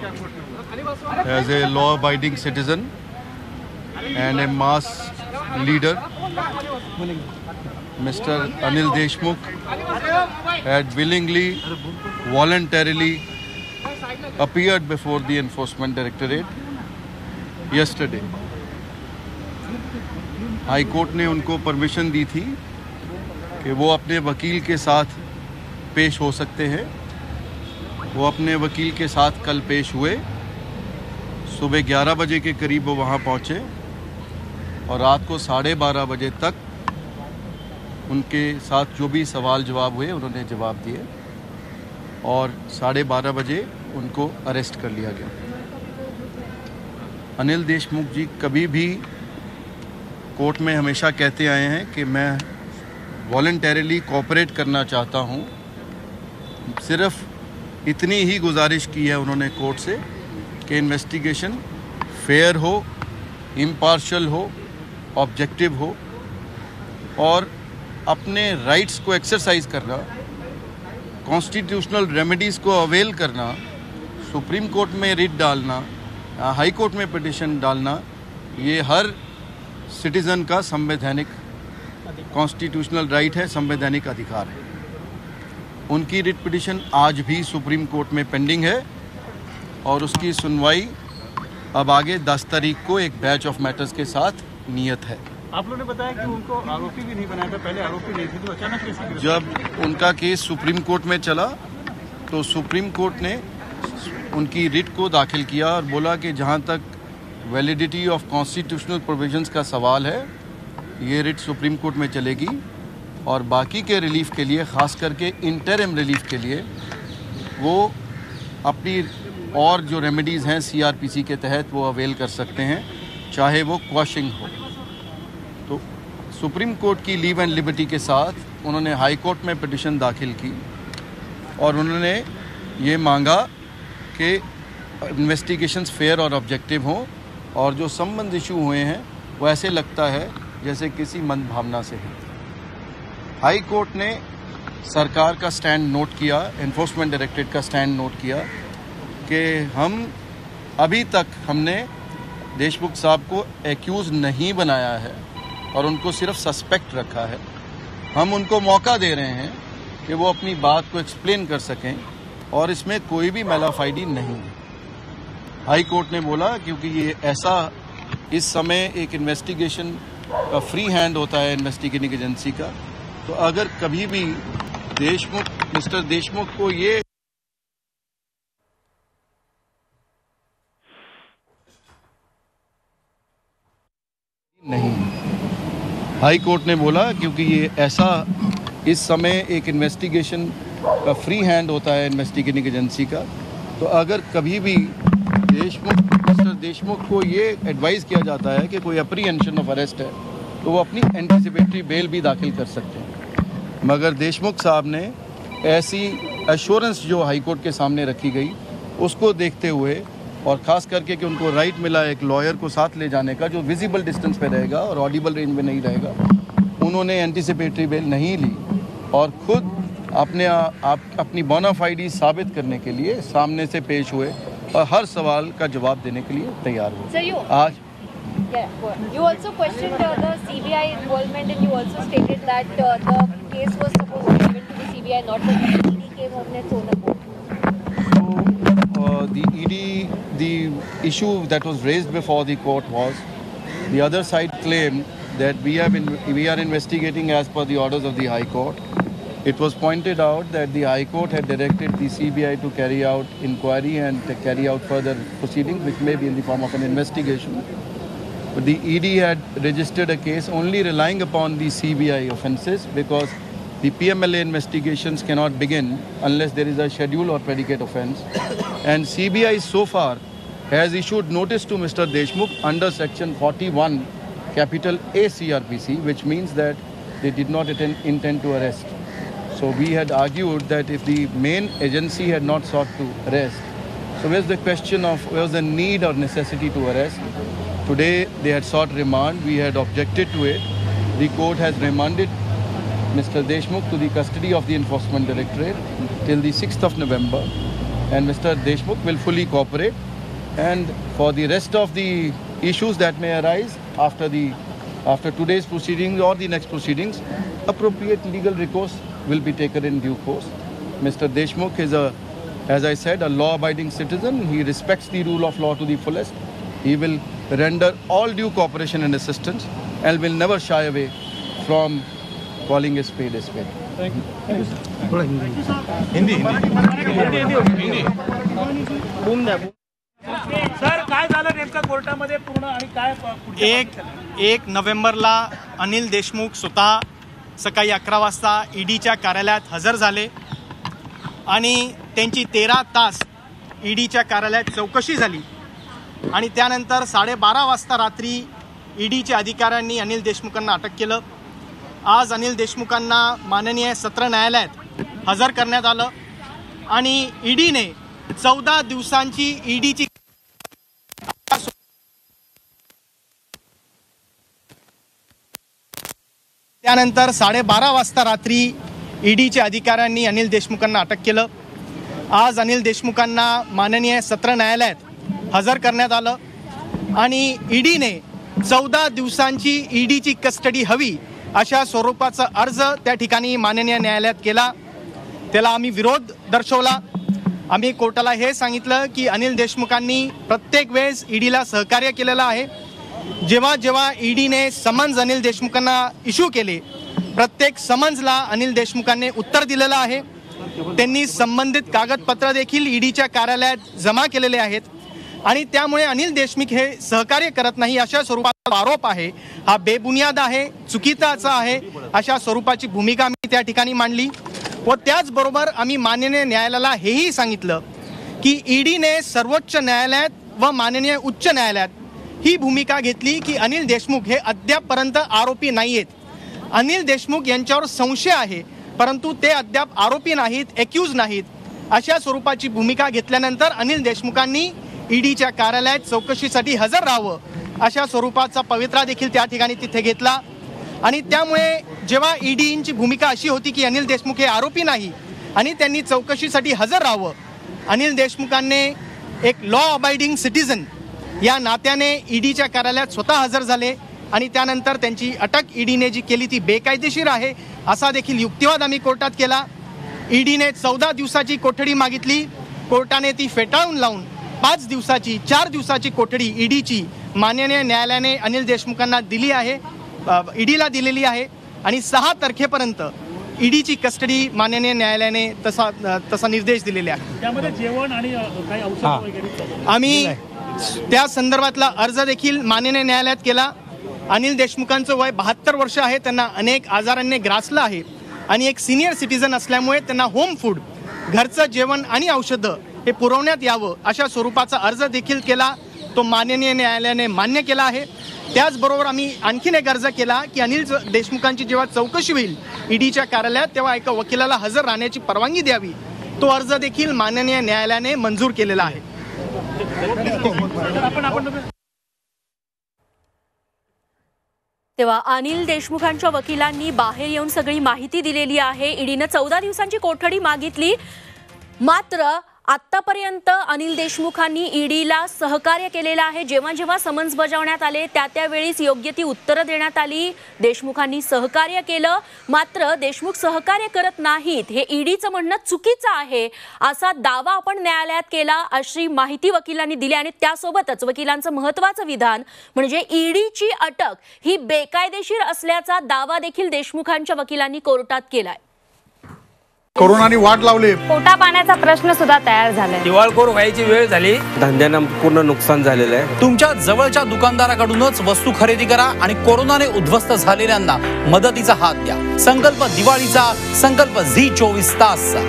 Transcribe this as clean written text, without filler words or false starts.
as a law-abiding citizen and a mass leader, Mr. Anil Deshmukh had willingly, voluntarily appeared before the Enforcement Directorate yesterday. High court ने उनको permission दी थी कि वो अपने वकील के साथ पेश हो सकते हैं। वो अपने वकील के साथ कल पेश हुए। सुबह 11 बजे के करीब वो वहाँ पहुँचे और रात को 12:30 बजे तक उनके साथ जो भी सवाल जवाब हुए उन्होंने जवाब दिए और 12:30 बजे उनको अरेस्ट कर लिया गया। अनिल देशमुख जी कभी भी कोर्ट में हमेशा कहते आए हैं कि मैं वॉलंटरीली कोऑपरेट करना चाहता हूं। सिर्फ इतनी ही गुजारिश की है उन्होंने कोर्ट से कि इन्वेस्टिगेशन फेयर हो, इम्पार्शियल हो, ऑब्जेक्टिव हो और अपने राइट्स को एक्सरसाइज करना, कॉन्स्टिट्यूशनल रेमेडीज़ को अवेल करना, सुप्रीम कोर्ट में रिट डालना, हाई कोर्ट में पिटिशन डालना, ये हर सिटीज़न का संवैधानिक कॉन्स्टिट्यूशनल राइट है, संवैधानिक अधिकार है। उनकी रिट पिटिशन आज भी सुप्रीम कोर्ट में पेंडिंग है और उसकी सुनवाई अब आगे 10 तारीख को एक बैच ऑफ मैटर्स के साथ नियत है। आप लोगों ने बताया कि उनको आरोपी भी नहीं बनाया था, पहले आरोपी नहीं थे, तो अचानक कैसे? जब उनका केस सुप्रीम कोर्ट में चला तो सुप्रीम कोर्ट ने उनकी रिट को दाखिल किया और बोला कि जहां तक वैलिडिटी ऑफ कॉन्स्टिट्यूशनल प्रोविजंस का सवाल है, ये रिट सुप्रीम कोर्ट में चलेगी और बाकी के रिलीफ के लिए, ख़ास करके इंटरिम रिलीफ के लिए, वो अपनी और जो रेमेडीज़ हैं CRPC के तहत वो अवेल कर सकते हैं, चाहे वो क्वॉशिंग हो। तो सुप्रीम कोर्ट की लीव एंड लिबर्टी के साथ उन्होंने हाई कोर्ट में पिटिशन दाखिल की और उन्होंने ये मांगा कि इन्वेस्टिगेशंस फेयर और ऑब्जेक्टिव हों और जो संबंध इशू हुए हैं वो ऐसे लगता है जैसे किसी मंद भावना से है। हाई कोर्ट ने सरकार का स्टैंड नोट किया, एनफोर्समेंट डायरेक्टरेट का स्टैंड नोट किया कि हम अभी तक हमने देशमुख साहब को एक्यूज़ नहीं बनाया है और उनको सिर्फ सस्पेक्ट रखा है। हम उनको मौका दे रहे हैं कि वो अपनी बात को एक्सप्लेन कर सकें और इसमें कोई भी मैलाफाइडी नहीं है। हाई कोर्ट ने बोला क्योंकि ये ऐसा इस समय एक इन्वेस्टिगेशन का फ्री हैंड होता है इन्वेस्टिगेटिंग एजेंसी का, तो अगर कभी भी मिस्टर देशमुख को ये नहीं, हाई कोर्ट ने बोला क्योंकि ये ऐसा इस समय एक इन्वेस्टिगेशन का फ्री हैंड होता है इन्वेस्टिगेटिंग एजेंसी का, तो अगर कभी भी मिस्टर देशमुख को ये एडवाइस किया जाता है कि कोई अप्रीहेंशन ऑफ अरेस्ट है तो वो अपनी एंटिसिपेटरी बेल भी दाखिल कर सकते हैं। मगर देशमुख साहब ने ऐसी एश्योरेंस जो हाई कोर्ट के सामने रखी गई उसको देखते हुए और ख़ास करके कि उनको राइट मिला एक लॉयर को साथ ले जाने का जो विजिबल डिस्टेंस पे रहेगा और ऑडिबल रेंज में नहीं रहेगा, उन्होंने एंटिसिपेटरी बेल नहीं ली और खुद अपनी बोनाफाइडी साबित करने के लिए सामने से पेश हुए और हर सवाल का जवाब देने के लिए तैयार हुए। आज you also questioned the CBI involvement and you also stated that the case was supposed to be given to the CBI, not that the ED came on its own accord. So the ED, the issue that was raised before the court was the other side claimed that we are investigating as per the orders of the High Court. It was pointed out that the High Court had directed the CBI to carry out inquiry and to carry out further proceedings, which may be in the form of an investigation. But the ED had registered a case only relying upon the CBI offences because the PMLA investigations cannot begin unless there is a schedule or predicate offence. And CBI so far has issued notice to Mr. Deshmukh under section 41 capital A CRPC, which means that they did not intend to arrest. So we had argued that if the main agency had not sought to arrest, so where's the question of where's the need or necessity to arrest? Today they had sought remand, we had objected to it. The court has remanded Mr. Deshmukh to the custody of the Enforcement Directorate till the 6th of November. and Mr. Deshmukh will fully cooperate. And for the rest of the issues that may arise after today's proceedings or the next proceedings, appropriate legal recourse will be taken in due course. Mr. Deshmukh is as I said, a law-abiding citizen. He respects the rule of law to the fullest. He will render all due cooperation and assistance and will never shy away from calling a spade a spade. Thank you. Sir काय झालं नेमकं कोर्टामध्ये पूर्ण आणि काय 1 नोव्हेंबरला अनिल देशमुख स्वतः सकाळी 11 वाजता ईडीच्या कार्यालयात हजर झाले आणि त्यांची 13 तास ईडीच्या कार्यालयात चौकशी झाली आणि त्यानंतर 12:30 वाजता रात्री ईडीच्या अधिकाऱ्यांनी अनिल देशमुखांना अटक केलं. आज अनिल देशमुखांना माननीय सत्र न्यायालयात हजर करण्यात आलं आणि ईडीने 14 दिवसांची ईडीची त्यानंतर 12:30 वाजता रात्री ईडीच्या अधिकाऱ्यांनी अनिल देशमुखांना अटक केलं. आज अनिल देशमुखांना माननीय सत्र न्यायालयात हजर करण्यात आलं आणि ईडीने 14 दिवसांची ईडीची कस्टडी हवी अशा स्वरूपाचा अर्ज त्या ठिकाणी माननीय न्यायालयात केला. त्याला आम्ही विरोध दर्शवला. आम्ही कोर्टाला हे सांगितलं की अनिल देशमुखांनी प्रत्येक वेळेस ईडीला सहकार्य केलेलं आहे. जेव्हा जेव्हा ईडीने समन्स अनिल देशमुखांना इश्यू केले, प्रत्येक समन्सला अनिल देशमुखांनी उत्तर दिलेलं आहे. त्यांनी संबंधित कागदपत्र देखील ईडीच्या कार्यालयात जमा केलेले आहेत आणि त्यामुळे अनिल देशमुख हे सहकार्य करत नाही अशा स्वरूपाचा आरोप आहे. हा बेबुनियाद आहे, चुकीचा आहे अशा स्वरूपाची भूमिका आम्ही त्या ठिकाणी मांडली. व त्याचबरोबर आम्ही माननीय न्यायालयाला हेही सांगितलं की ईडीने सर्वोच्च न्यायालयात व माननीय उच्च न्यायालयात ही भूमिका घेतली की अनिल देशमुख हे अद्यापपर्यंत आरोपी नाही आहेत. अनिल देशमुख यांच्यावर संशय आहे परंतु ते अद्याप आरोपी नाहीत, एक्यूज नाहीत अशा स्वरूपाची भूमिका घेतल्यानंतर अनिल देशमुखांनी ईडीच्या कार्यालयात चौकशीसाठी हजर राहावं अशा स्वरूपाचा पवित्रा देखील त्या ठिकाणी तिथे घेतला. आणि त्यामुळे जेव्हा ईडीची भूमिका अशी होती की अनिल देशमुख हे आरोपी नाही आणि त्यांनी चौकशीसाठी हजर राहावं, अनिल देशमुखांनी एक लॉ अबाइडिंग सिटीजन या नात्याने ईडीच्या कार्यालयात स्वतः हजर झाले आणि त्यानंतर त्यांची अटक ईडीने जी केली ती बेकायदेशीर आहे असा देखील युक्तिवाद आम्ही कोर्टात केला. ईडीने 14 दिवसाची कोठडी मागितली. कोर्टाने ती फेटाळून लावून 4 दिवसाची कोठडी ईडीची माननीय न्यायालयाने अनिल देशमुखांना दिली आहे, ईडीला दिलेली आहे आणि 6 तारखेपर्यंत ईडीची कस्टडी माननीय न्यायालयाने तसा निर्देश दिलेले आहे. त्यामध्ये जेवण आणि काही औषध वगैरे आम्ही त्या संदर्भातला अर्ज देखील माननीय न्यायालयात केला. अनिल देशमुखांचं वय 72 वर्ष आहे. त्यांना अनेक आजारांनी ग्रासलं आहे आणि एक सिनियर सिटीजन असल्यामुळे त्यांना होम फूड, घरचं जेवण आणि औषधं हे पुरवण्यात यावं अशा स्वरूपाचा अर्ज देखील केला. तो माननीय न्यायालयाने मान्य केला आहे. त्याचबरोबर आम्ही आणखीन एक अर्ज केला की अनिल देशमुखांची जेव्हा चौकशी होईल ईडीच्या कार्यालयात तेव्हा एका वकिलाला हजर राहण्याची परवानगी द्यावी. तो अर्ज देखील माननीय न्यायालयाने मंजूर केलेला आहे. तेव्हा अनिल देशमुखांच्या वकिलांनी बाहेर येऊन सगळी माहिती दिलेली आहे. ईडीने 14 दिवसांची कोठडी मागितली. मात्र आत्तापर्यंत अनिल देशमुखांनी ईडीला सहकार्य केलेलं आहे. जेव्हा जेव्हा समन्स बजावण्यात आले त्यावेळीच योग्य ती उत्तरं देण्यात आली. देशमुखांनी सहकार्य केलं. मात्र देशमुख सहकार्य करत नाहीत हे ईडीचं म्हणणं चुकीचं आहे असा दावा आपण न्यायालयात केला अशी माहिती वकिलांनी दिली. आणि त्यासोबतच वकिलांचं महत्त्वाचं विधान म्हणजे ईडीची अटक ही बेकायदेशीर असल्याचा दावा देखील देशमुखांच्या वकिलांनी कोर्टात केलाय. कोरोनाने वाट लावली, पोटा पाण्याचा प्रश्न सुद्धा तयार झालाय. दिवाळखोर व्हायची वेळ झाली. धंद्यांना पूर्ण नुकसान झालेलं आहे. तुमच्या जवळच्या दुकानदाराकडूनच वस्तू खरेदी करा आणि कोरोनाने उद्ध्वस्त झालेल्यांना मदतीचा हात द्या. संकल्प दिवाळीचा, संकल्प झी 24 तासचा.